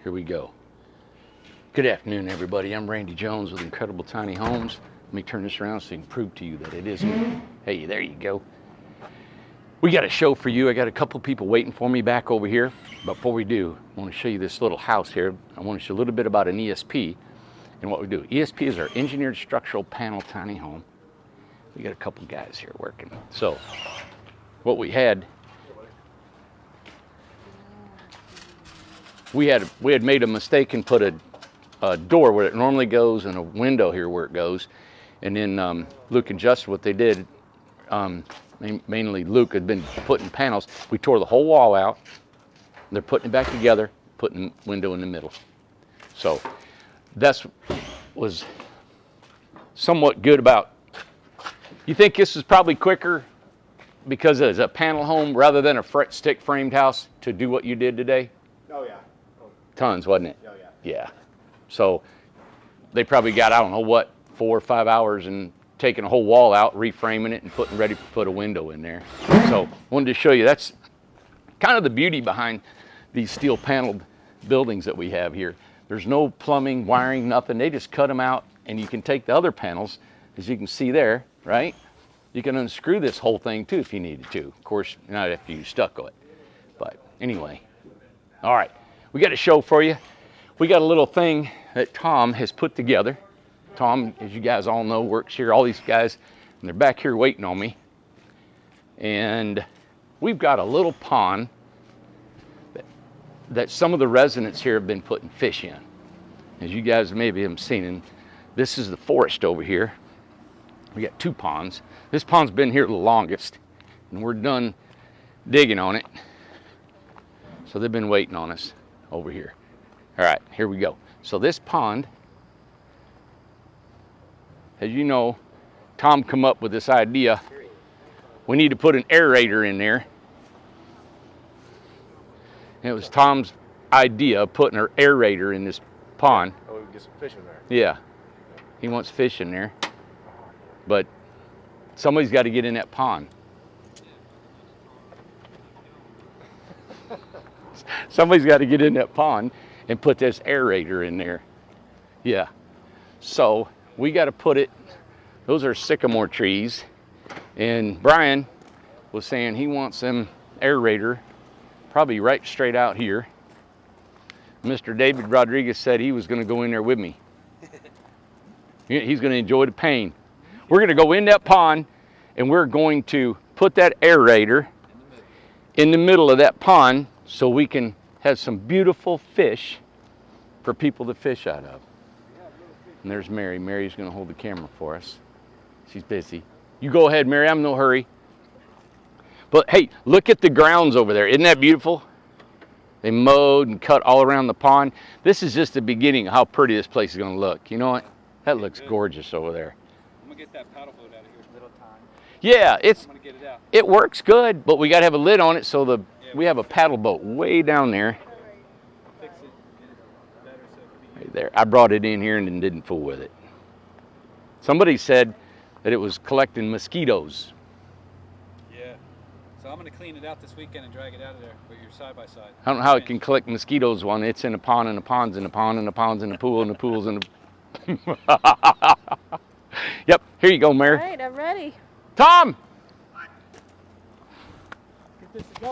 Here we go. Good afternoon, everybody. I'm Randy Jones with Incredible Tiny Homes. Let me turn this around so I can prove to you that it is me. Hey, there you go. We got a show for you. I got a couple people waiting for me back over here. Before we do, I want to show you this little house here. I want to show you a little bit about an ESP and what we do. ESP is our Engineered Structural Panel Tiny Home. We got a couple guys here working. So, what we had made a mistake and put a door where it normally goes and a window here where it goes. And then Luke and Justin, what they did, mainly Luke had been putting panels. We tore the whole wall out. They're putting it back together, putting the window in the middle. So that was somewhat good about. You think this is probably quicker because it's a panel home rather than a stick framed house to do what you did today? Oh yeah. Tons, wasn't it? Oh yeah. Yeah. So they probably got, I don't know what, 4 or 5 hours and taking a whole wall out, reframing it, and putting ready to put a window in there. So wanted to show you, that's kind of the beauty behind these steel paneled buildings that we have here. There's no plumbing, wiring, nothing. They just cut them out, and you can take the other panels, as you can see there, right? You can unscrew this whole thing too if you needed to. Of course, not after you stucco it. But anyway, all right. We got a show for you. We got a little thing that Tom has put together. Tom, as you guys all know, works here. All these guys, and they're back here waiting on me. And we've got a little pond that some of the residents here have been putting fish in. As you guys maybe have seen, and this is the forest over here. We got 2 ponds. This pond's been here the longest, and we're done digging on it. So they've been waiting on us over here. All right, here we go. So this pond, as you know, Tom come up with this idea. We need to put an aerator in there. And it was Tom's idea of putting an aerator in this pond. Oh, we can get some fish in there. Yeah, he wants fish in there. But somebody's got to get in that pond. Somebody's got to get in that pond and put this aerator in there. Yeah. So we got to put it, those are sycamore trees. And Brian was saying he wants them aerator probably right straight out here. Mr. David Rodriguez said he was going to go in there with me. He's going to enjoy the pain. We're going to go in that pond and we're going to put that aerator in the middle of that pond so we can have some beautiful fish for people to fish out of. And there's Mary. Mary's going to hold the camera for us. She's busy. You go ahead, Mary. I'm in no hurry. But hey, look at the grounds over there. Isn't that beautiful? They mowed and cut all around the pond. This is just the beginning of how pretty this place is going to look. You know what? That looks gorgeous over there. I'm going to get that paddle boat out of here. Little time. Yeah, I'm going to get it out. it works good, but we got to have a lid on it so we have a paddle boat way down there. Fix it. Get it better so it can be Right there. I brought it in here and then didn't fool with it. Somebody said that it was collecting mosquitoes. Yeah. So I'm going to clean it out this weekend and drag it out of there with your side-by-side. I don't know how it can collect mosquitoes when it's in a pond and a pond's in a pond and a pond's in a pool and the pool's in a... Yep, here you go, Mary. All right, I'm ready. Tom!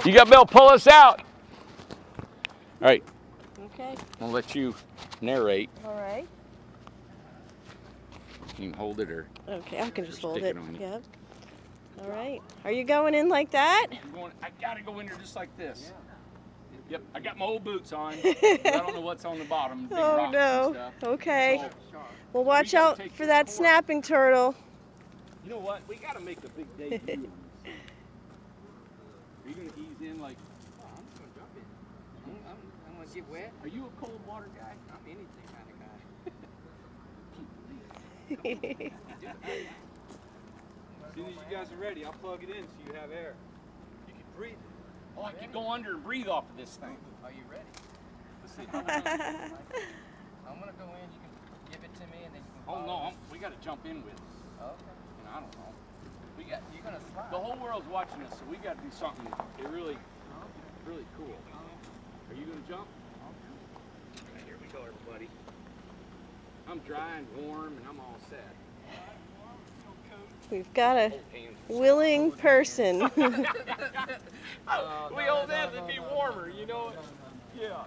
You got Bill, pull us out. All right, Okay. I'll let you narrate. All right. You can hold it or... Okay, I can just hold stick it. it on you. Yep. All right. Are you going in like that? I gotta go in there just like this. Yep, I got my old boots on. I don't know what's on the bottom. Big Oh rocks no. and stuff. Okay. So, Well, watch gotta out take for this that course. snapping turtle. you know what? We gotta make a big debut. Are you gonna ease in like? Oh, I'm just gonna jump in. I'm gonna get wet. Are you a cold water guy? I'm anything kind of guy. As soon as you guys are ready, I'll plug it in so you have air. You can breathe. Oh, I can go under and breathe off of this thing. Are you ready? Let's see. I'm gonna go in. You can give it to me, and then you can. Oh follow. no, we gotta jump in with it. Okay. And I don't know. We got You're gonna slide. the whole world's watching us, so we gotta do something really cool. Are you gonna jump? tell everybody. I'm dry and warm, and I'm all set. We've got a willing person. We all have to be warmer, you know? Yeah.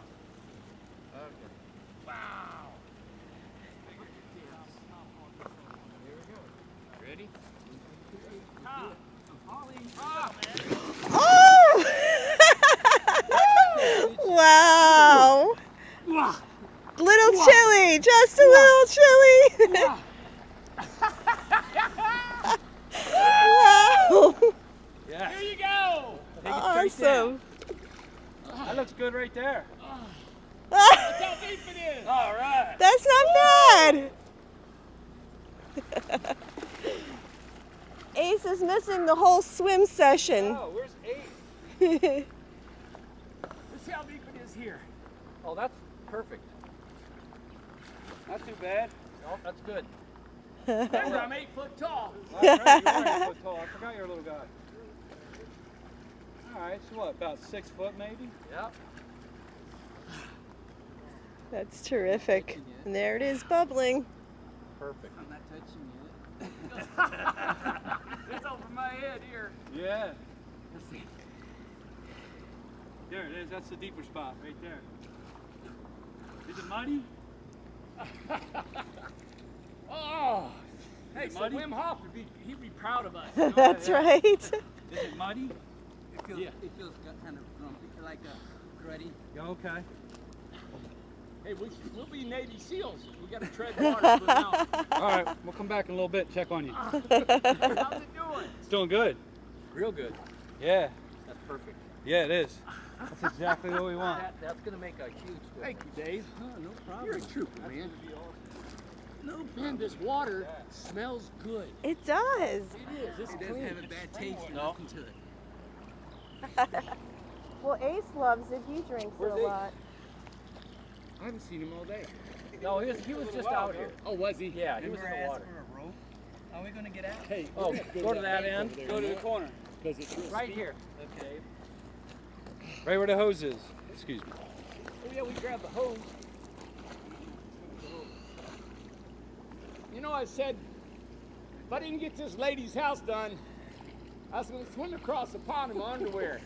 Wow. Ready? Oh! Wow. Little chilly, just a little chilly. Wow. Yeah. Here you go. Take it straight down. Awesome. That looks good right there. That's how deep it is. All right. That's not bad. Ace is missing the whole swim session. Oh, where's Ace? Let's see how deep it is here. Oh, that's perfect. Not too bad. Oh, that's good. Remember, I'm 8 foot tall. That's right, you are 8 foot tall. I forgot you're a little guy. All right, so what, about 6 foot maybe? Yep. That's terrific. And there it is bubbling. Perfect. I'm not touching it. It's over my head here. Yeah. There it is. That's the deeper spot right there. Is it muddy? Oh, hey, it so muddy? Wim Hof he'd be proud of us. That's right. Is it muddy? It feels, Yeah. it feels kind of grumpy, like cruddy. Yeah, okay. Hey, we'll be Navy SEALs. We got to tread water for now. All right, we'll come back in a little bit and check on you. How's it doing? It's doing good. Real good. Yeah. That's perfect. Yeah, it is. That's exactly what we want. That's going to make a huge difference. Thank you, Dave. Oh, no problem. You're a trooper, man. No, man, this water smells good. It does. It is. It's It doesn't clean. have a bad taste or No. nothing to it. Well, Ace loves it. He drinks Where's it a Ace? lot. I haven't seen him all day. No, he was just out here. Oh, was he? Yeah, he was in the water. for a rope. How are we going to get out? Hey, Oh, go to that end. Go to the corner. Because it's Right here. Okay. Right where the hose is. Excuse me. Oh, yeah, we grabbed the hose. You know, I said, if I didn't get this lady's house done, I was going to swim across the pond in my underwear.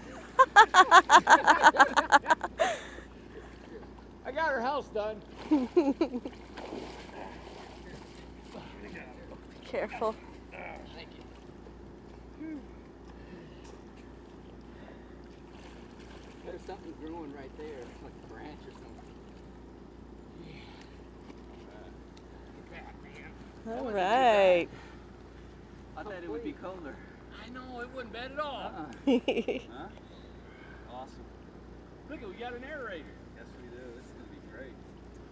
I got her house done. Careful. Thank you. There's something growing right there, like a branch or something. Back, man. All right. I thought it would be colder. I know, it wasn't bad at all. Huh? Awesome. Look, we got an aerator. Yes, we do. This is going to be great.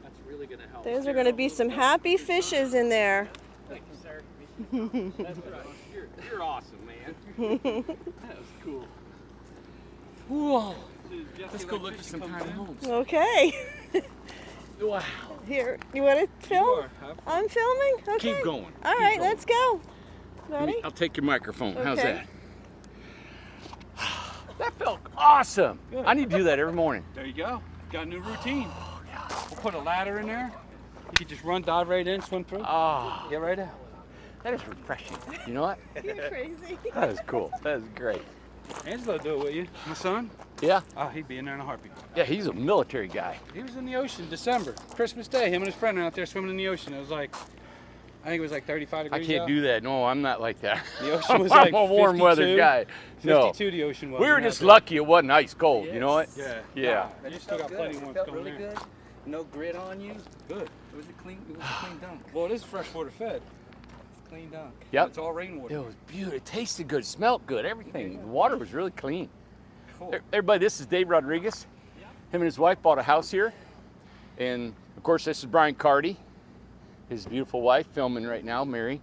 That's really going to help. Those are going to be some happy fishes in there. Thank you, sir. That's right. You're awesome, man. That was cool. Whoa. Let's go look at some tiny homes. Okay. Wow. Here, you want to film? Sure, have fun. I'm filming? Okay. Keep going. All Keep right, going. let's go. Ready? I'll take your microphone. How's Okay. that? That felt awesome. Good. I need to do that every morning. There you go. Got a new routine. We'll put a ladder in there. You can just run, dive right in, swim through, Oh, get right out. that is refreshing. You know what? You're crazy. That is cool. That is great. Angelo do it with you. My son? Yeah. Oh, he'd be in there in a heartbeat. Yeah, he's a military guy. He was in the ocean December, Christmas Day. Him and his friend are out there swimming in the ocean. It was like, I think it was like 35 I degrees can't out. do that. No, I'm not like that. The ocean was like I'm a warm 52. weather guy. No. 52 the ocean was. We were and just that's lucky it wasn't ice cold. You know what? Yeah. Yeah. Nah, you still got plenty more felt going really there. good. No grit on you. Good. It was a clean dunk. Well, it is freshwater fed. Clean dunk. Yep. It's all rainwater. It was beautiful. It tasted good. It smelled good. Everything. The water was really clean. Cool. Everybody, this is Dave Rodriguez. Him and his wife bought a house here. And of course, this is Brian Carty, his beautiful wife, filming right now, Mary.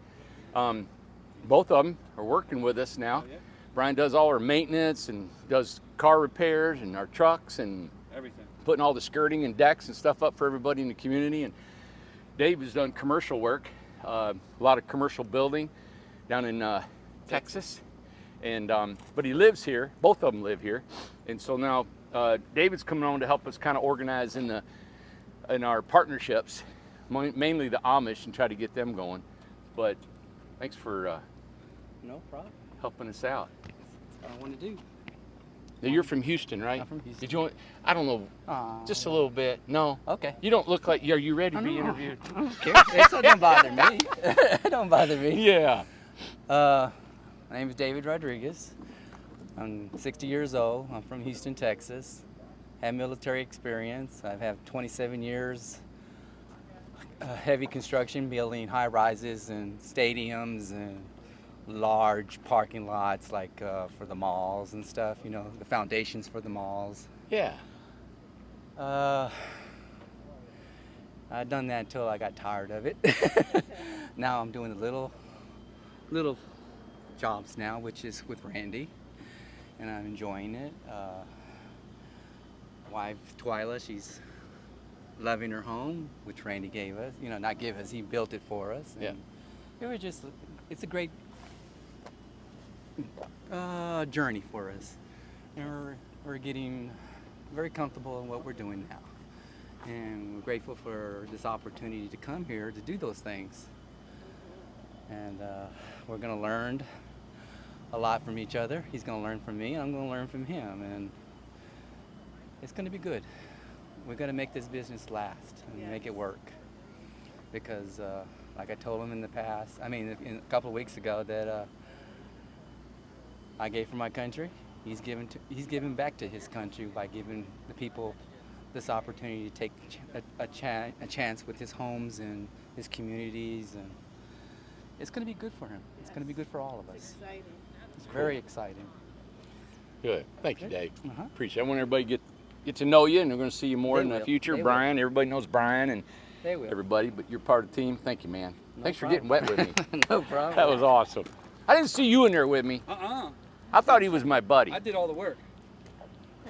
Both of them are working with us now. Yeah. Brian does all our maintenance and does car repairs and our trucks and Everything. putting all the skirting and decks and stuff up for everybody in the community. And Dave has done commercial work, a lot of commercial building down in Texas. And but he lives here. Both of them live here. And so now David's coming on to help us kind of organize in the in our partnerships, mainly the Amish, and try to get them going. But thanks for No problem. helping us out. That's what I want to do. Now, you're from Houston, right? I'm from Houston. Did you want, I don't know, just a little bit. No. Okay. You don't look like, are you ready to be interviewed? I don't care. It don't bother me. It don't bother me. Yeah. My name is David Rodriguez. I'm 60 years old. I'm from Houston, Texas. Have military experience. I've had 27 years heavy construction, building high rises and stadiums and large parking lots, like for the malls and stuff, you know, the foundations for the malls. Yeah. I've done that until I got tired of it. Now I'm doing the little jobs now, which is with Randy, and I'm enjoying it. Wife Twyla, she's loving her home, which Randy gave us. You know, not give us, he built it for us. Yeah. It was just, it's a great journey for us. And we're getting very comfortable in what we're doing now. And we're grateful for this opportunity to come here to do those things. And we're going to learn a lot from each other. He's going to learn from me, and I'm going to learn from him. And it's going to be good. We're going to make this business last and make it work. Because, like I told him in the past, a couple of weeks ago, that I gave for my country. He's given back to his country by giving the people this opportunity to take a chance with his homes and his communities, and it's going to be good for him. It's going to be good for all of us. Exciting. It's very exciting. Good. Thank you, Dave. Uh-huh. Appreciate it. I want everybody to get to know you, and we're going to see you more They in the will. future. They Brian, everybody knows Brian and They will. everybody, but you're part of the team. Thank you, man. No Thanks problem. for getting wet with me. No problem. That was awesome. I didn't see you in there with me. I thought he was my buddy. I did all the work.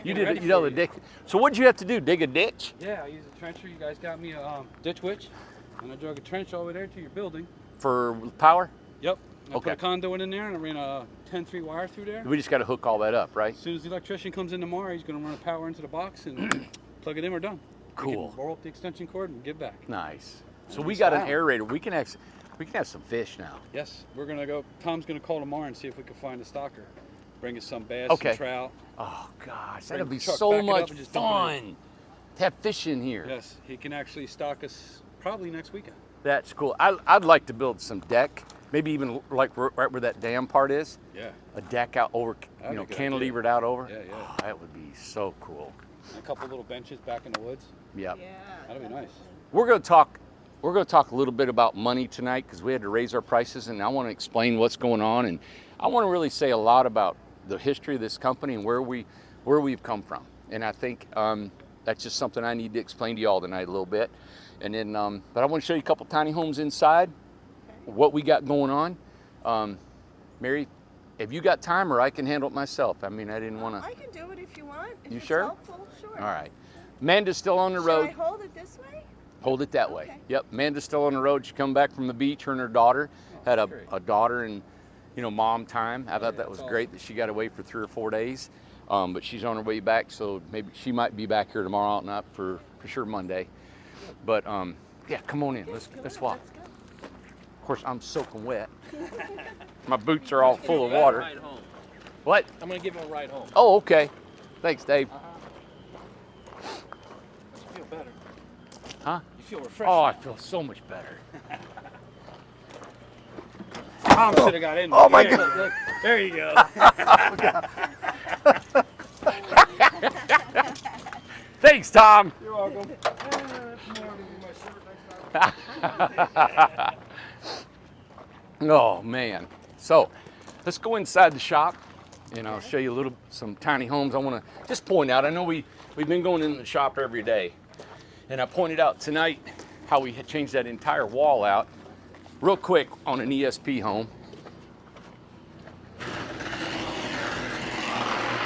You Ready did, you know, for the you. ditch. So what'd you have to do? Dig a ditch Yeah, I used a trencher. You guys got me a ditch witch, and I dug a trench all the way there to your building. for power? Yep. I Okay. put a conduit in there, and I ran a 10-3 wire through there. We just got to hook all that up, right? As soon as the electrician comes in tomorrow, he's going to run a power into the box and plug it in. We're done. We Cool. can roll up the extension cord and give back. Nice. So we got an Wow. aerator. We can have some fish now. Yes, we're going to go. Tom's going to call tomorrow and see if we can find a stalker. Bring us some bass, Okay. some trout. Oh gosh, Bring that'll the be truck, so back it up much and just dump it in. fun to have fish in here. Yes, he can actually stock us probably next weekend. That's cool. I'd like to build some deck, maybe even like right where that dam part is. Yeah. A deck out over, That'd be a good cantilevered out over. Yeah, yeah. Oh, that would be so cool. And a couple little benches back in the woods. Yep. Yeah. That'd be nice. We're going to talk a little bit about money tonight because we had to raise our prices, and I want to explain what's going on, and I want to really say a lot about the history of this company and where we've come from. And I think that's just something I need to explain to you all tonight a little bit. And then, but I want to show you a couple tiny homes inside, what we got going on. Mary, have you got time, or I can handle it myself? I mean, I didn't want to. I can do it if you want. If You it's sure? helpful, sure. All right. Amanda's still on the Should road. I hold it this way? Hold it that way. Okay. Yep. Amanda's still on the road. She come back from the beach. Her and her daughter had that's great. a daughter and mom time. I thought that was that's great that she got away for 3 or 4 days. But she's on her way back, so maybe she might be back here tomorrow, not for sure Monday. But yeah, come on in. Let's walk. Let's go. Of course, I'm soaking wet. My boots are all full of water. Ride home. What? I'm gonna give him a ride home. Oh, okay. Thanks, Dave. You feel better. Huh? You feel refreshed. Oh, I feel so much better. Tom should have got in. Oh, my Here, God. look, there you go. Thanks, Tom. You're welcome. Oh man. So let's go inside the shop and I'll show you some tiny homes. I want to just point out, I know we've been going in the shop every day, and I pointed out tonight how we had changed that entire wall out real quick on an ESP home.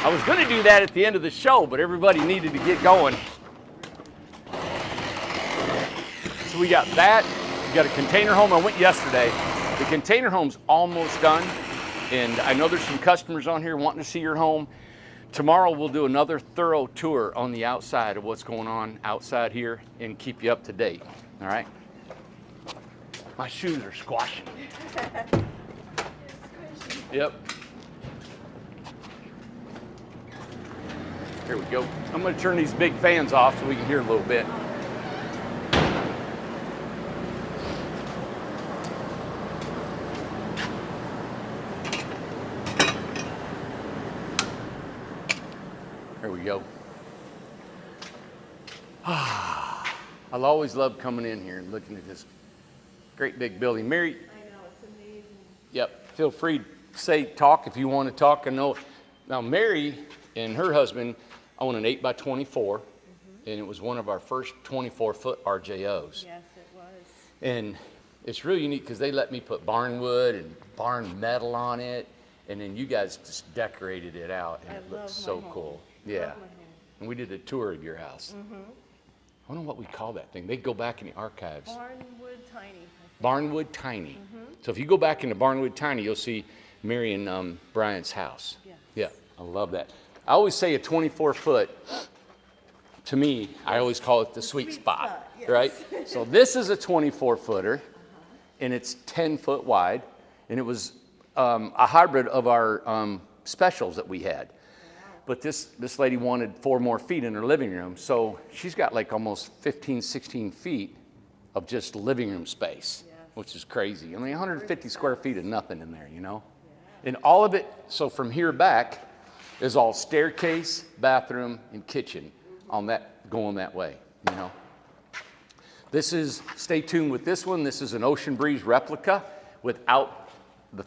I was going to do that at the end of the show, but everybody needed to get going. So we got that. We got a container home. I went yesterday. The container home's almost done, and I know there's some customers on here wanting to see your home. Tomorrow we'll do another thorough tour on the outside of what's going on outside here and keep you up to date. All right? My shoes are squashing. Yep. Here we go. I'm going to turn these big fans off so we can hear a little bit. There we go. I'll always love coming in here and looking at this great big building. Mary. I know, it's amazing. Yep. Feel free to talk if you want to talk. I know. Now, Mary and her husband own an 8x24, and it was one of our first 24-foot RJOs. Yes, it was. And it's really unique because they let me put barn wood and barn metal on it, and then you guys just decorated it out, and it looks so cool. Yeah. And we did a tour of your house. I don't know what we call that thing. They go back in the archives. Barnwood Tiny. Barnwood Tiny. So if you go back into Barnwood Tiny, you'll see Mary and Brian's house. Yes. Yeah, I love that. I always say a 24-foot, to me, I always call it the sweet spot, yes. right? So this is a 24-footer, and it's 10 foot wide, and it was a hybrid of our specials that we had. But this lady wanted 4 more feet in her living room, so she's got like almost 15, 16 feet of just living room space, which is crazy. I mean, 150 square feet of nothing in there, you know? And all of it, so from here back, is all staircase, bathroom, and kitchen on that, going that way, you know? This is, stay tuned with this one. This is an Ocean Breeze replica without the,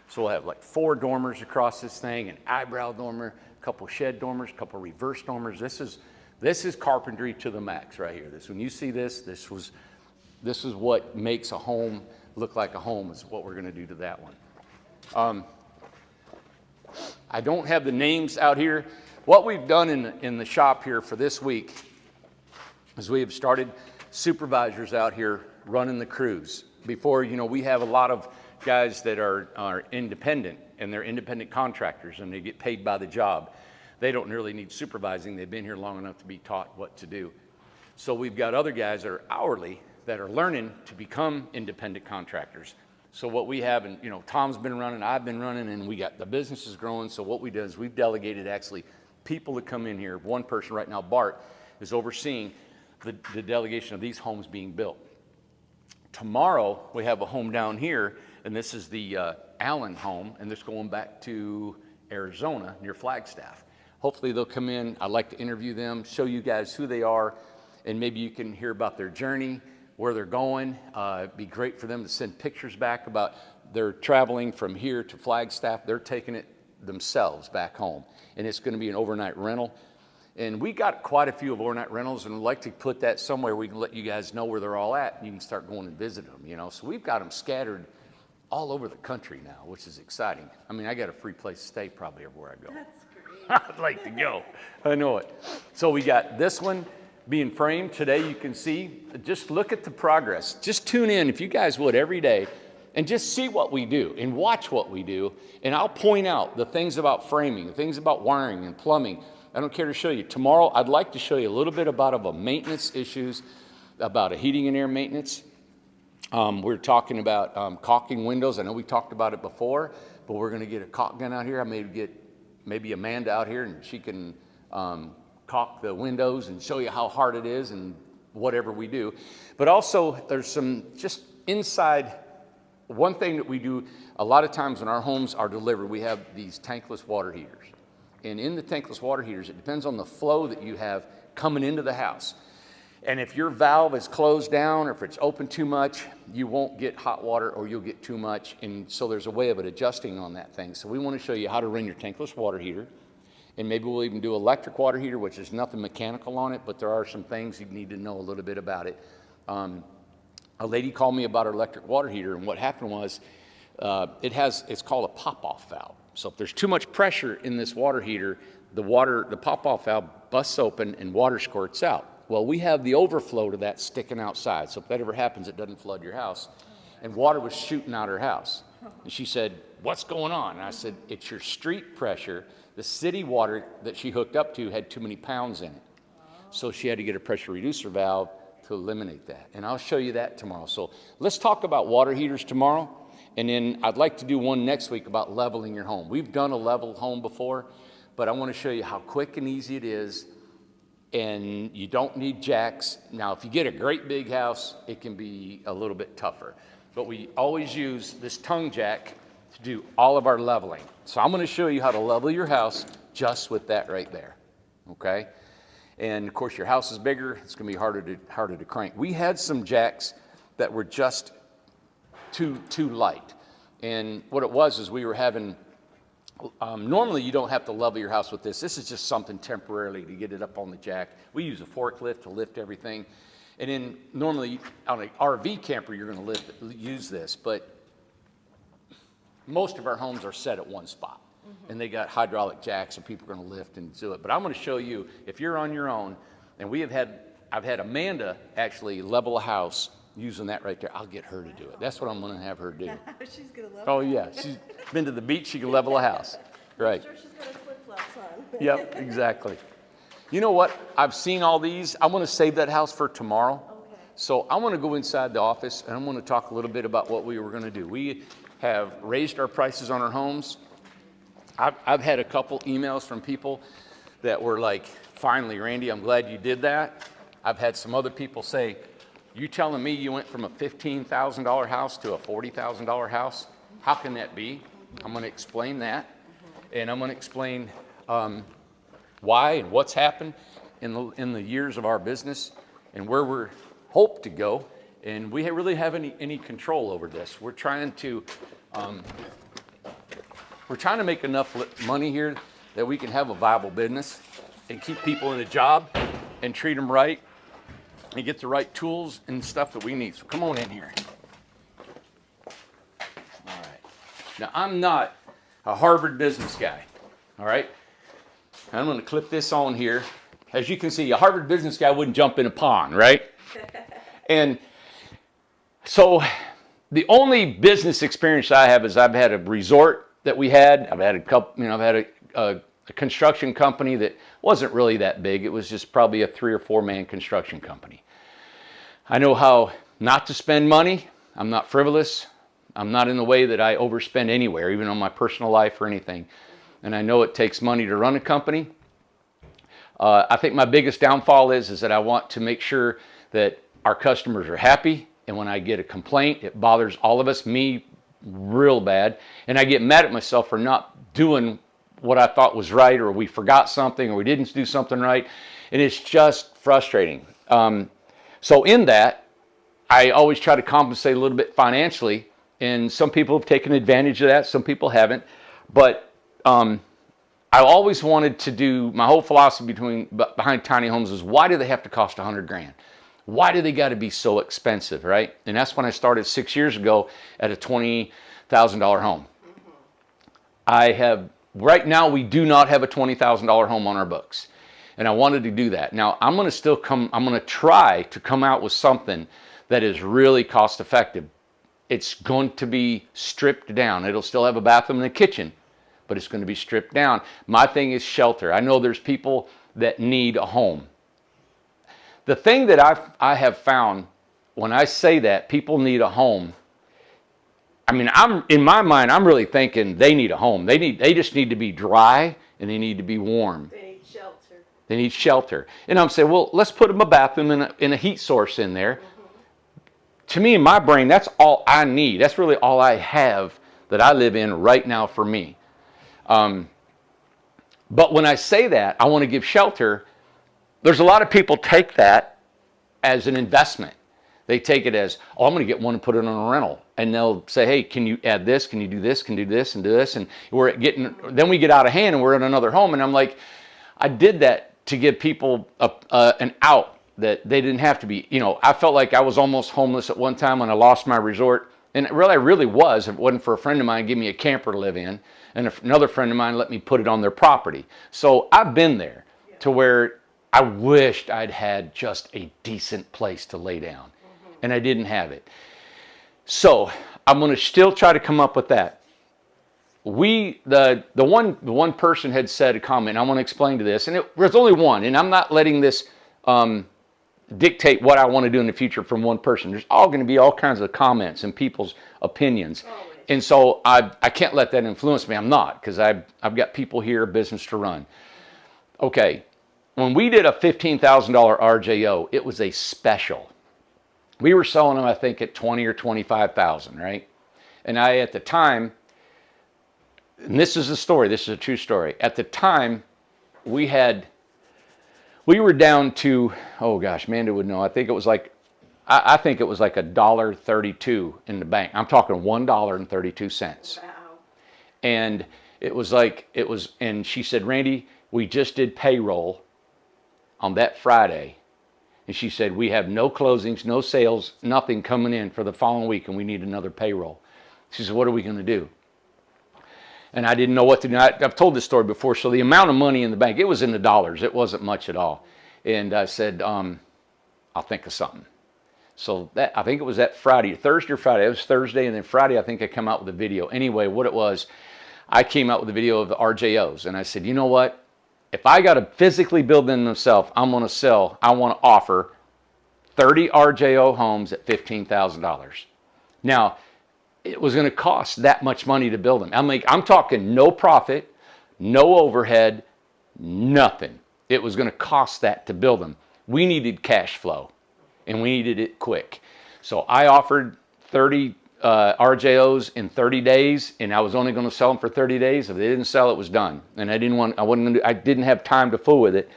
so we'll have like 4 dormers across this thing, an eyebrow dormer, a couple shed dormers, a couple reverse dormers. This is carpentry to the max right here. When you see this is what makes a home look like a home, is what we're gonna do to that one. I don't have the names out here. What we've done in the shop here for this week is we have started supervisors out here running the crews. Before, you know, we have a lot of guys that are independent, and they're independent contractors, and they get paid by the job. They don't really need supervising. They've been here long enough to be taught what to do. So we've got other guys that are hourly that are learning to become independent contractors. So what we have, and you know, Tom's been running, I've been running, and we got the business is growing. So what we do is we've delegated actually people that come in here. One person right now, Bart, is overseeing the delegation of these homes being built. Tomorrow we have a home down here, and this is the Allen home, and this going back to Arizona near Flagstaff. Hopefully they'll come in. I'd like to interview them, show you guys who they are, and maybe you can hear about their journey, where they're going. It'd be great for them to send pictures back about they're traveling from here to Flagstaff. They're taking it themselves back home, and it's going to be an overnight rental. And we got quite a few of overnight rentals, and we'd like to put that somewhere we can let you guys know where they're all at, and you can start going and visit them, you know. So we've got them scattered all over the country now, which is exciting. I mean, I got a free place to stay probably everywhere I go. That's great. I'd like to go. I know it. So we got this one being framed today. You can see, just look at the progress. Just tune in, if you guys would, every day, and just see what we do and watch what we do. And I'll point out the things about framing, the things about wiring and plumbing. I don't care to show you. Tomorrow, I'd like to show you a little bit about maintenance issues, about a heating and air maintenance. We're talking about caulking windows. I know we talked about it before, but we're going to get a caulk gun out here. I may get maybe Amanda out here, and she can caulk the windows and show you how hard it is and whatever we do. But also, there's some just inside. One thing that we do a lot of times when our homes are delivered, we have these tankless water heaters. And in the tankless water heaters, it depends on the flow that you have coming into the house. And if your valve is closed down or if it's open too much, you won't get hot water or you'll get too much. And so there's a way of it adjusting on that thing. So we want to show you how to run your tankless water heater. And maybe we'll even do electric water heater, which is nothing mechanical on it, but there are some things you need to know a little bit about it. A lady called me about her electric water heater, and what happened was it's called a pop-off valve. So if there's too much pressure in this water heater, the pop-off valve busts open and water squirts out. Well, we have the overflow to that sticking outside. So if that ever happens, it doesn't flood your house. And water was shooting out her house. And she said, what's going on? And I said, it's your street pressure. The city water that she hooked up to had too many pounds in it. So she had to get a pressure reducer valve to eliminate that. And I'll show you that tomorrow. So let's talk about water heaters tomorrow. And then I'd like to do one next week about leveling your home. We've done a level home before, but I want to show you how quick and easy it is. And you don't need jacks. Now, if you get a great big house, it can be a little bit tougher. But we always use this tongue jack to do all of our leveling. So I'm going to show you how to level your house just with that right there, okay? And of course, your house is bigger, it's going to be harder to crank. We had some jacks that were just too light. And what it was is we were having, normally you don't have to level your house with this. This is just something temporarily to get it up on the jack. We use a forklift to lift everything. And then normally on an RV camper, you're going to use this. But most of our homes are set at one spot. And they got hydraulic jacks and people are going to lift and do it. But I'm going to show you, if you're on your own, and I've had Amanda actually level a house using that right there. I'll get her to do it. That's what I'm going to have her do. She's gonna love Oh it. yeah, she's been to the beach, she can level a house. Right. I'm sure she's got her flip-flops on. Yep, exactly. You know what? I've seen all these. I want to save that house for tomorrow. Okay. So I want to go inside the office and I'm going to talk a little bit about what we were going to do. We have raised our prices on our homes. I've had a couple emails from people that were like, finally, Randy, I'm glad you did that. I've had some other people say, you telling me you went from a $15,000 house to a $40,000 house? How can that be? I'm going to explain that. And I'm going to explain why and what's happened in the years of our business and where we're hoped to go. And we really have any control over this. We're trying to make enough money here that we can have a viable business and keep people in a job and treat them right and get the right tools and stuff that we need. So come on in here. All right. Now, I'm not a Harvard business guy, all right? I'm going to clip this on here. As you can see, a Harvard business guy wouldn't jump in a pond, right? And so the only business experience I have is I've had a resort that we had. I've had a couple, I've had a construction company that wasn't really that big. It was just probably a 3 or 4 man construction company. I know how not to spend money. I'm not frivolous. I'm not in the way that I overspend anywhere, even on my personal life or anything. And I know it takes money to run a company. I think my biggest downfall is that I want to make sure that our customers are happy. And when I get a complaint, it bothers all of us, me real bad. And I get mad at myself for not doing what I thought was right, or we forgot something, or we didn't do something right. And it's just frustrating. So in that, I always try to compensate a little bit financially. And some people have taken advantage of that. Some people haven't. But I always wanted to do, my whole philosophy behind tiny homes is, why do they have to cost $100,000? Why do they got to be so expensive, right? And that's when I started 6 years ago at a $20,000 home. Right now, we do not have a $20,000 home on our books. And I wanted to do that. Now, I'm going to try to come out with something that is really cost effective. It's going to be stripped down. It'll still have a bathroom and a kitchen, but it's going to be stripped down. My thing is shelter. I know there's people that need a home. The thing that I have found when I say that people need a home, in my mind, I'm really thinking they need a home. They just need to be dry and they need to be warm. They need shelter. They need shelter. And I'm saying, well, let's put them a bathroom and a heat source in there. To me, in my brain, that's all I need. That's really all I have that I live in right now for me. But when I say that, I want to give shelter. There's a lot of people take that as an investment. They take it as, oh, I'm going to get one and put it on a rental. And they'll say, hey, can you add this? Can you do this? Can you do this and do this? And then we get out of hand and we're in another home. And I'm like, I did that to give people an out that they didn't have to be. I felt like I was almost homeless at one time when I lost my resort. And I really was. If it wasn't for a friend of mine give me a camper to live in. And another friend of mine let me put it on their property. So I've been there to where I wished I'd had just a decent place to lay down. And I didn't have it. So I'm going to still try to come up with that. the one person had said a comment. I want to explain to this, and there's only one, and I'm not letting this dictate what I want to do in the future from one person. There's all going to be all kinds of comments and people's opinions. And so I can't let that influence me. I'm not, because I've got people here, a business to run. Okay, when we did a $15,000 RJO, it was a special. We were selling them, I think, at 20 or 25,000, right? And I, at the time, and this is a story, this is a true story. At the time, we were down to, oh gosh, Amanda would know. I think it was like $1.32 in the bank. I'm talking $1.32. Wow. And and she said, Randy, we just did payroll on that Friday. And she said, we have no closings, no sales, nothing coming in for the following week, and we need another payroll. She said, what are we going to do? And I didn't know what to do. I've told this story before. So the amount of money in the bank, it was in the dollars. It wasn't much at all. And I said, I'll think of something. So I think it was that Friday, Thursday or Friday. It was Thursday, and then Friday I think I come out with a video. Anyway, what it was, I came out with a video of the RJOs, and I said, you know what? If I got to physically build them myself, I want to offer 30 RJO homes at $15,000. Now, it was going to cost that much money to build them. I'm talking no profit, no overhead, nothing. It was going to cost that to build them. We needed cash flow, and we needed it quick. So I offered 30 RJOs in 30 days, and I was only going to sell them for 30 days. If they didn't sell, it was done. And I didn't have time to fool with it.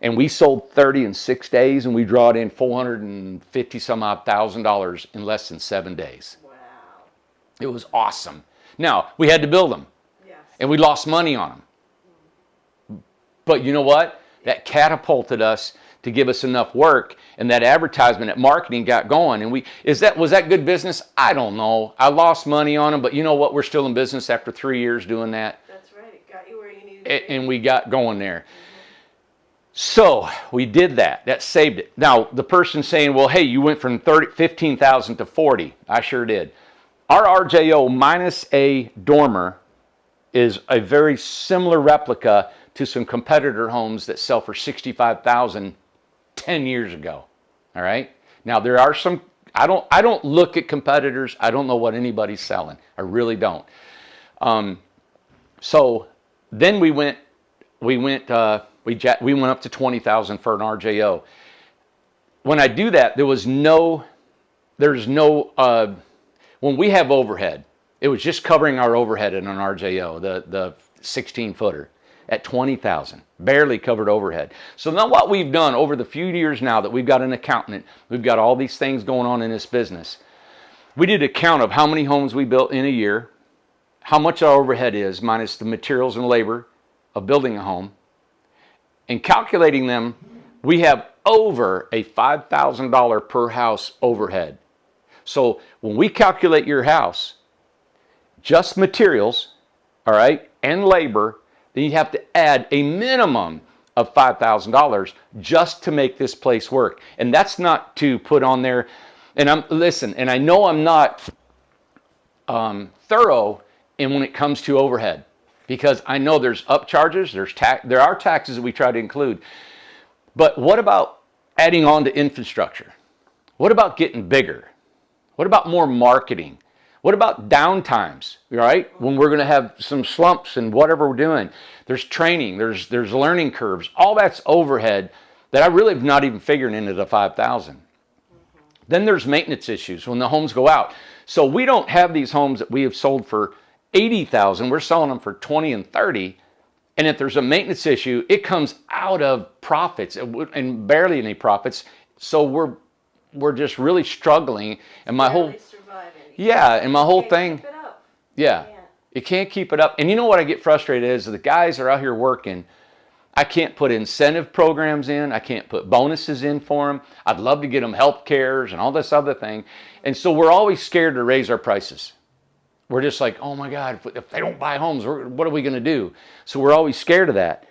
And we sold 30 in 6 days, and we drawed in $450 some odd thousand in less than 7 days. Wow. It was awesome. Now, we had to build them. Yes. And we lost money on them. But you know what? That catapulted us to give us enough work, and that advertisement, that marketing got going. And was that good business? I don't know. I lost money on them, but you know what? We're still in business after 3 years doing that. That's right. It got you where you needed to be. And we got going there. So we did that. That saved it. Now, the person saying, well, hey, you went from 15,000 to 40. I sure did. Our RJO minus a dormer is a very similar replica to some competitor homes that sell for $65,000 10 years ago. All right. Now there are some. I don't look at competitors. I don't know what anybody's selling. I really don't. So then we went up to 20,000 for an RJO. When I do that, there's no. When we have overhead, it was just covering our overhead in an RJO, the 16-footer at 20,000, barely covered overhead. So now what we've done over the few years now that we've got an accountant, we've got all these things going on in this business, we did a count of how many homes we built in a year, how much our overhead is minus the materials and labor of building a home, and calculating them, we have over a $5,000 per house overhead. So when we calculate your house, just materials, all right, and labor, then you have to add a minimum of $5,000 just to make this place work. And that's not to put on there, and I know I'm not thorough in when it comes to overhead, because I know there's upcharges, there are taxes that we try to include. But what about adding on to infrastructure? What about getting bigger? What about more marketing? What about downtimes, right? When we're going to have some slumps and whatever we're doing. There's training, there's learning curves. All that's overhead that I really have not even figured into the 5,000. Then there's maintenance issues when the homes go out. So we don't have these homes that we have sold for 80,000. We're selling them for 20 and 30. And if there's a maintenance issue, it comes out of profits and barely any profits. So we're just really struggling. And my whole thing, you can't keep it up. And you know what I get frustrated is the guys are out here working. I can't put incentive programs in. I can't put bonuses in for them. I'd love to get them health cares and all this other thing. And so we're always scared to raise our prices. We're just like, oh my God, if they don't buy homes, what are we going to do? So we're always scared of that.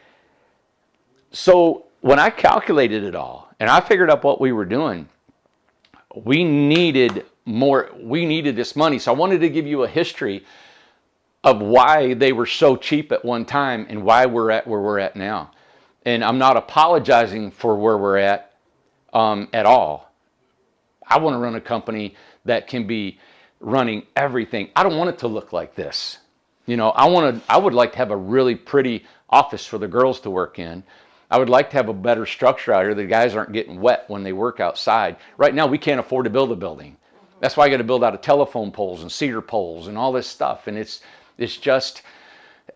So when I calculated it all and I figured out what we were doing, we needed this money. So I wanted to give you a history of why they were so cheap at one time and why we're at where we're at now. And I'm not apologizing for where we're at all. I want to run a company that can be running everything. I don't want it to look like this. You know, I would like to have a really pretty office for the girls to work in. I would like to have a better structure out here. The guys aren't getting wet when they work outside. Right now, we can't afford to build a building. That's why I got to build out of telephone poles and cedar poles and all this stuff. And it's just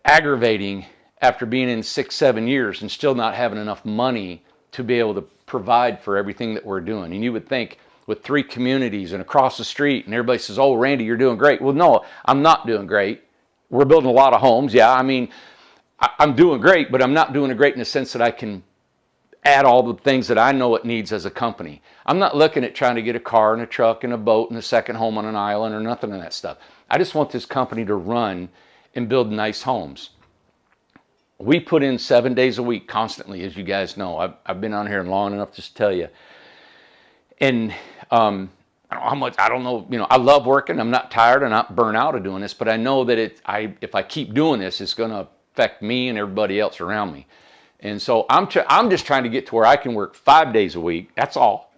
aggravating after being in 6-7 years and still not having enough money to be able to provide for everything that we're doing. And you would think with 3 communities and across the street and everybody says, oh, Randy, you're doing great. Well, no, I'm not doing great. We're building a lot of homes. Yeah, I mean, I'm doing great, but I'm not doing it great in the sense that I can add all the things that I know it needs as a company. I'm not looking at trying to get a car and a truck and a boat and a second home on an island or nothing of that stuff. I just want this company to run and build nice homes. We put in 7 days a week constantly, as you guys know. I've been on here long enough just to tell you. And I don't know how much, I don't know, you know, I love working. I'm not tired. I'm not burnt out of doing this, but I know that if I keep doing this, it's going to affect me and everybody else around me. And so I'm just trying to get to where I can work 5 days a week. That's all.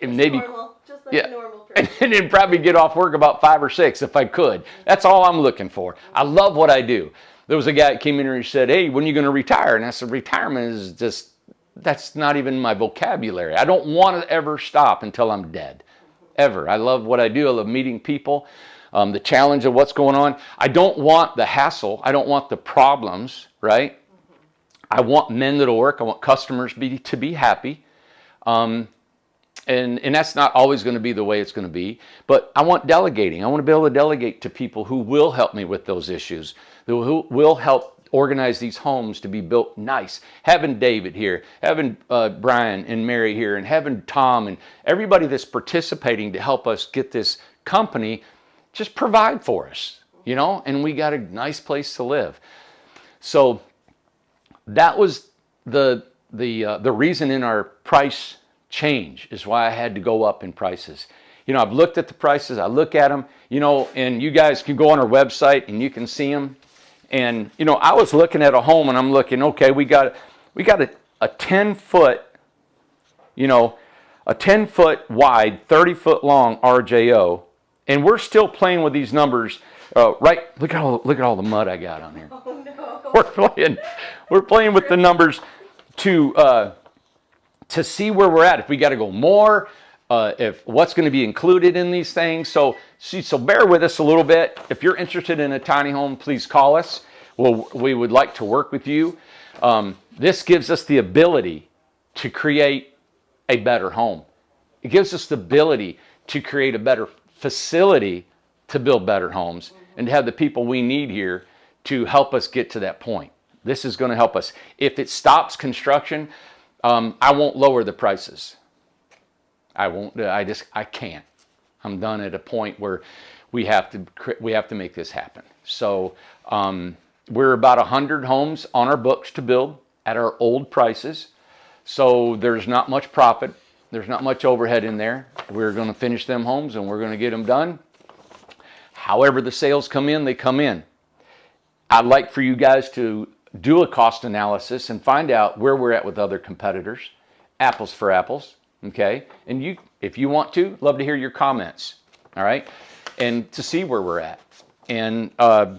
And maybe normal, just like a normal person. and then probably get off work about 5 or 6 if I could. That's all I'm looking for. I love what I do. There was a guy that came in here and said, hey, when are you going to retire? And I said, retirement is just, that's not even my vocabulary. I don't want to ever stop until I'm dead, ever. I love what I do. I love meeting people, the challenge of what's going on. I don't want the hassle. I don't want the problems, right? I want men that'll work. I want customers to be happy. And that's not always going to be the way it's going to be. But I want delegating. I want to be able to delegate to people who will help me with those issues, who will help organize these homes to be built nice. Having David here, having Brian and Mary here, and having Tom and everybody that's participating to help us get this company just provide for us, you know, and we got a nice place to live. So that was the reason in our price change is why I had to go up in prices. You know, I've looked at the prices, I look at them, you know, and you guys can go on our website and you can see them. And, you know, I was looking at a home and I'm looking, okay, we got a 10-foot, you know, a 10-foot wide, 30-foot long RJO, and we're still playing with these numbers. Right, look at all the mud I got on here. Oh, no. We're playing with the numbers to see where we're at. If we got to go more, if what's going to be included in these things. So bear with us a little bit. If you're interested in a tiny home, please call us. We would like to work with you. This gives us the ability to create a better home. It gives us the ability to create a better facility to build better homes and to have the people we need here to help us get to that point. This is going to help us. If it stops construction, I won't lower the prices. I won't. I can't. I'm done at a point where we have to make this happen. So we're about 100 homes on our books to build at our old prices. So there's not much profit. There's not much overhead in there. We're going to finish them homes and we're going to get them done. However the sales come in, they come in. I'd like for you guys to do a cost analysis and find out where we're at with other competitors, apples for apples, okay? And you, if you want to, love to hear your comments, all right? And to see where we're at. And I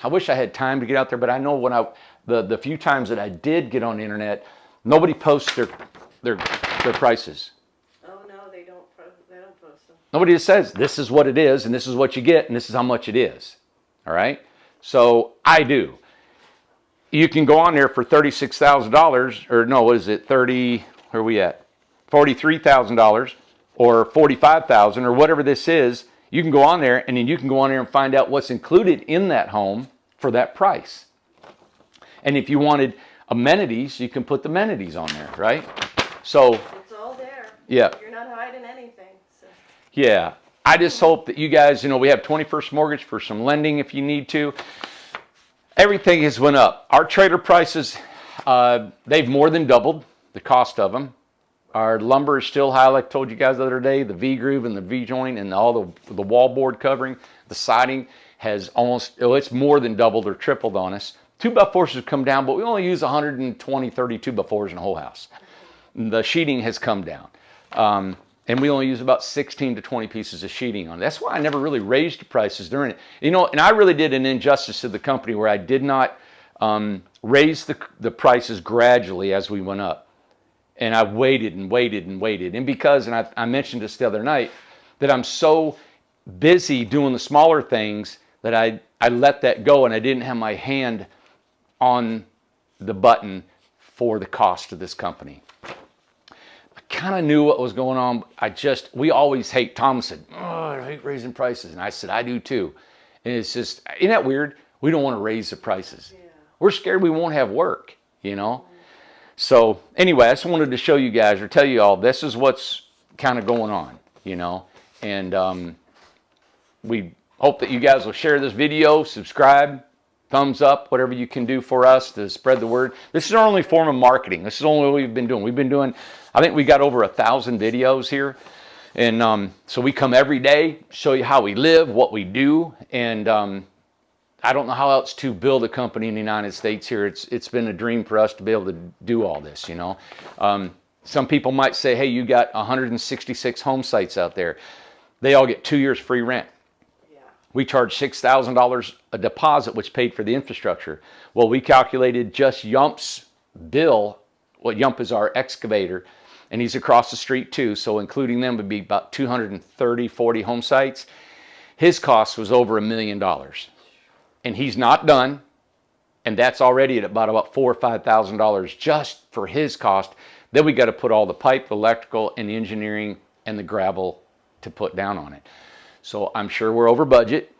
wish I had time to get out there, but I know when the few times that I did get on the internet, nobody posts their prices. Oh no, they don't post them. Nobody just says, this is what it is, and this is what you get, and this is how much it is. All right? So I do. You can go on there for $36,000, or no, what is it? Where are we at? $43,000 or $45,000 or whatever this is. You can go on there, and then you can go on there and find out what's included in that home for that price. And if you wanted amenities, you can put the amenities on there, right? So It's all there. yeah. You're not hiding anything. So. Yeah, I just hope that you guys, we have 21st Mortgage for some lending if you need to. Everything has went up. Our trailer prices, they've more than doubled the cost of them. Our lumber is still high, like I told you guys the other day. The V-groove and the V-joint and all the wallboard covering, the siding has almost, oh, it's more than doubled or tripled on us. 2x4s have come down, but we only use 120, 30 2x4s in the whole house. The sheeting has come down. And we only use about 16 to 20 pieces of sheeting on it. That's why I never really raised the prices during it. You know, and I really did an injustice to the company where I did not raise the prices gradually as we went up. And I waited and waited and waited. And because, and I mentioned this the other night, that I'm so busy doing the smaller things that I let that go and I didn't have my hand on the button for the cost of this company. I kind of knew what was going on. We always hate, Tom said, oh, I hate raising prices. And I said, I do too. And it's just, isn't that weird? We don't want to raise the prices. Yeah. We're scared we won't have work, you know? So anyway, I just wanted to show you guys or tell you all this is what's kind of going on, you know? And we hope that you guys will share this video, subscribe, thumbs up, whatever you can do for us to spread the word. This is our only form of marketing. This is only what we've been doing. We've been doing, I think we got over 1,000 videos here. And so we come every day, show you how we live, what we do. And I don't know how else to build a company in the United States here. It's been a dream for us to be able to do all this, you know. Some people might say, hey, you got 166 home sites out there. They all get 2 years free rent. We charge $6,000 a deposit, which paid for the infrastructure. Well, we calculated just Yump's bill. Well, Yump is our excavator, and he's across the street too. So including them would be about 230, 40 home sites. His cost was over $1 million. And he's not done. And that's already at about $4,000 or $5,000 just for his cost. Then we got to put all the pipe, the electrical, and the engineering and the gravel to put down on it. So I'm sure we're over budget.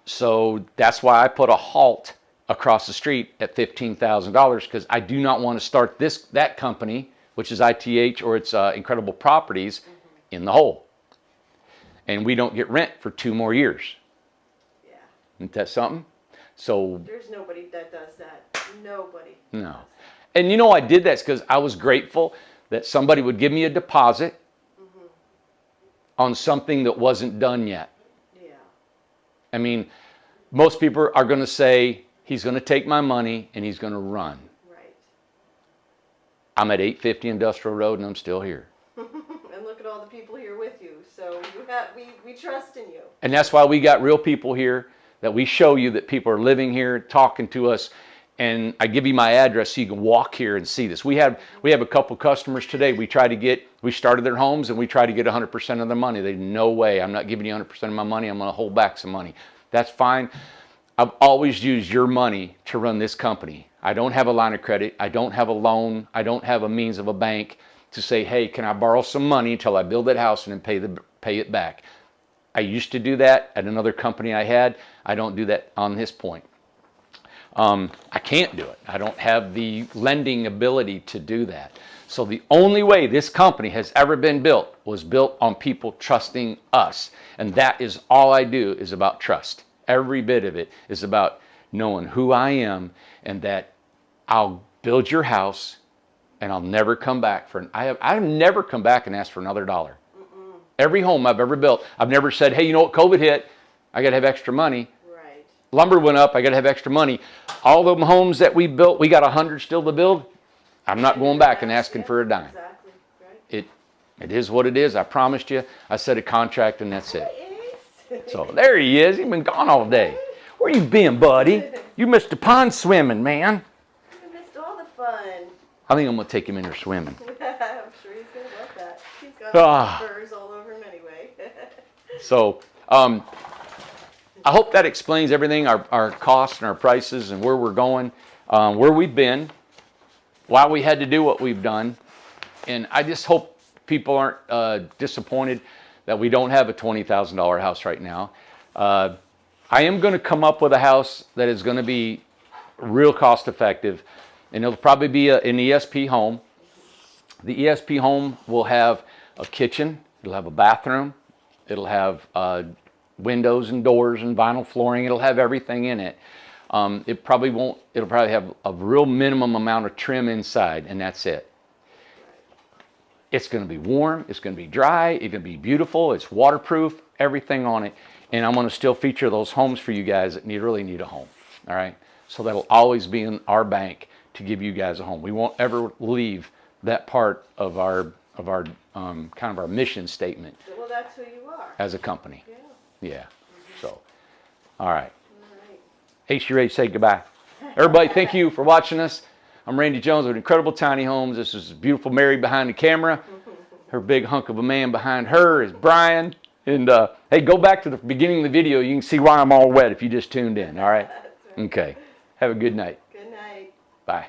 So that's why I put a halt across the street at $15,000 because I do not want to start that company, which is ITH or it's Incredible Properties, in the hole. And we don't get rent for 2 more years. Yeah. Isn't that something? So there's nobody that does that. Nobody. No. And you know I did that because I was grateful that somebody would give me a deposit on something that wasn't done yet. Yeah. I mean, most people are going to say, he's going to take my money and he's going to run. Right. I'm at 850 Industrial Road and I'm still here. And look at all the people here with you. So we trust in you. And that's why we got real people here, that we show you that people are living here, talking to us. And I give you my address so you can walk here and see this. We have a couple customers today. We started their homes and we try to get 100% of their money. They no way, I'm not giving you 100% of my money. I'm going to hold back some money. That's fine. I've always used your money to run this company. I don't have a line of credit. I don't have a loan. I don't have a means of a bank to say, hey, can I borrow some money until I build that house and then pay it back? I used to do that at another company I had. I don't do that on this point. I can't do it. I don't have the lending ability to do that. So the only way this company has ever been built was built on people trusting us. And that is all I do is about trust. Every bit of it is about knowing who I am and that I'll build your house and I'll never come back I've never come back and asked for another dollar. Every home I've ever built, I've never said, hey, you know what, COVID hit, I got to have extra money. Right. Lumber went up, I got to have extra money. All the homes that we built, we got 100 still to build. I'm not going back and asking for a dime. Exactly. Right. It is what it is. I promised you. I set a contract and that's it. So there he is. He's been gone all day. Where you been, buddy? You missed the pond swimming, man. You missed all the fun. I think I'm going to take him in there swimming. I'm sure he's going to love that. He's got spurs all over him anyway. So I hope that explains everything, our costs and our prices and where we're going, where we've been, why we had to do what we've done. And I just hope people aren't disappointed that we don't have a $20,000 house right now. I am going to come up with a house that is going to be real cost effective, and it'll probably be an ESP home. The ESP home will have a kitchen, it'll have a bathroom, it'll have windows and doors and vinyl flooring. It'll have everything in it. It'll probably have a real minimum amount of trim inside, and that's it. It's going to be warm. It's going to be dry. It's going to be beautiful. It's waterproof. Everything on it. And I'm going to still feature those homes for you guys that really need a home. All right. So that'll always be in our bank to give you guys a home. We won't ever leave that part of our kind of our mission statement. Well, that's who you are. As a company. Yeah. Yeah. So, all right. All right. Hey, you ready to say goodbye? Everybody, thank you for watching us. I'm Randy Jones with Incredible Tiny Homes. This is beautiful Mary behind the camera. Her big hunk of a man behind her is Brian. And hey, go back to the beginning of the video. You can see why I'm all wet if you just tuned in. All right? Okay. Have a good night. Good night. Bye.